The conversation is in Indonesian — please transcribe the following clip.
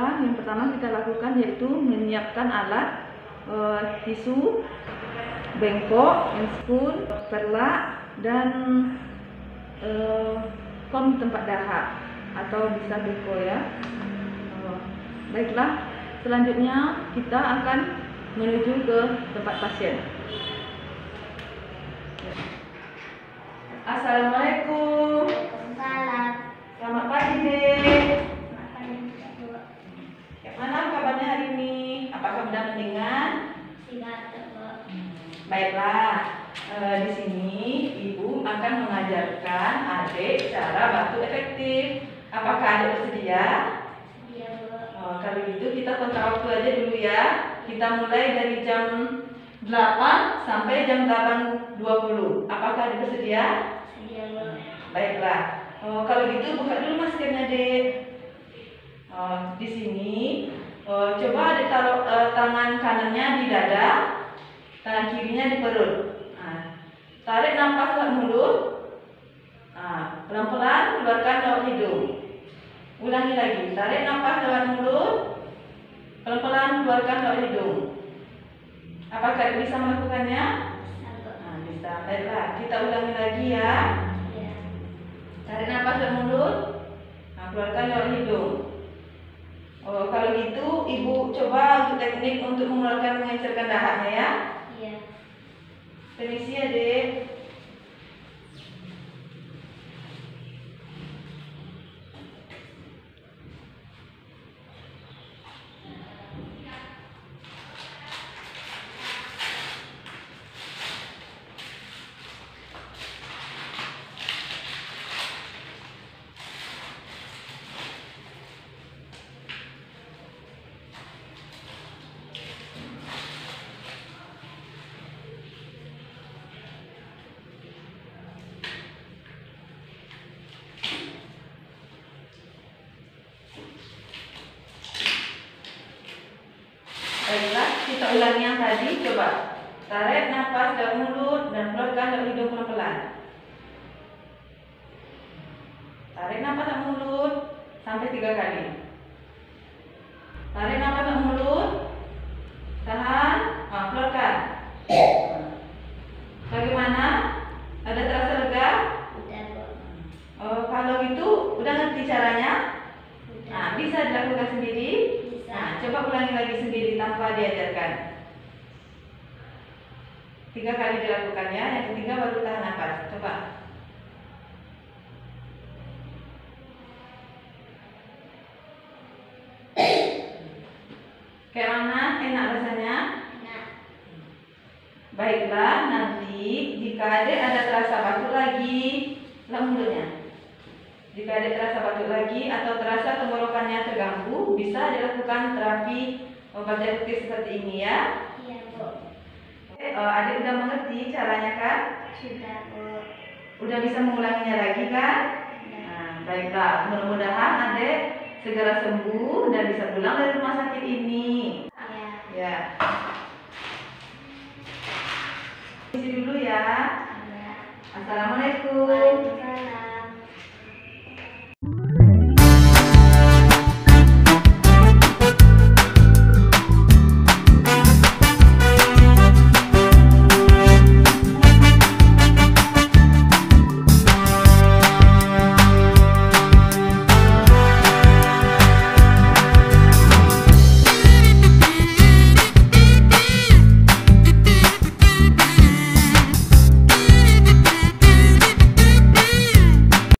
maka yang pertama kita lakukan yaitu menyiapkan alat tisu, bengkok, spoon, perlak, dan kom tempat dahak atau bisa beko ya. Baiklah, selanjutnya kita akan menuju ke tempat pasien. Assalamualaikum. Waalaikumsalam. Selamat pagi, Dek. Selamat pagi, Bu. Mana kabarnya hari ini? Apakah sudah mendingan? Sihat, Bu. Baiklah, di sini Ibu akan mengajarkan adik cara batu efektif. Apakah adik bersedia? Iya, Bu. Kalau gitu kita kontak waktu aja dulu ya. Kita mulai dari jam 8 sampai jam 8.20. Apakah adik bersedia? Iya, Bu. Baiklah. Kalau gitu buka dulu maskernya, Dek. Di sini coba adik taruh tangan kanannya di dada, tangan kirinya di perut. Tarik nafas lewat mulut. Pelan-pelan keluarkan lewat hidung. Ulangi lagi. Tarik nafas lewat mulut. Pelan-pelan keluarkan lewat hidung. Apakah bisa melakukannya? Bisa. Baiklah. Kita ulangi lagi ya. Iya. Tarik nafas lewat mulut. Keluarkan lewat hidung. Kalau gitu Ibu coba untuk teknik untuk mengeluarkan mengecerkan dahaknya ya. Iya. Permisi ya, Dek. Baiklah, kita ulangi yang tadi. Coba tarik nafas dari mulut dan keluarkan dari hidung pelan-pelan. Tarik nafas dari mulut sampai 3 kali. Tarik nafas dari mulut, tahan, keluarkan. Bagaimana? Ada terasa lega? Udah, Bu. Kalau gitu, udah ngerti caranya? Udah. Bisa dilakukan sendiri? Bisa. Coba ulangi lagi sendiri tanpa diajarkan. 3 kali dilakukan ya. Yang ketiga baru tahan nafas. Coba. Kayak mana? Enak rasanya? Enak. Baiklah, nanti jika adik ada terasa batuk lagi, lap mulutnya. Jika ada terasa batuk lagi atau terasa tenggorokannya terganggu, bisa dilakukan terapi obat efektif seperti ini ya. Iya, Bu. Adik udah mengerti caranya kan? Sudah, Bu. Udah bisa mengulanginya lagi kan? Baiklah, mudah-mudahan adik segera sembuh dan bisa pulang dari rumah sakit ini. Iya. Ya. Isi dulu ya. Iya. Assalamualaikum. Waalaikumsalam.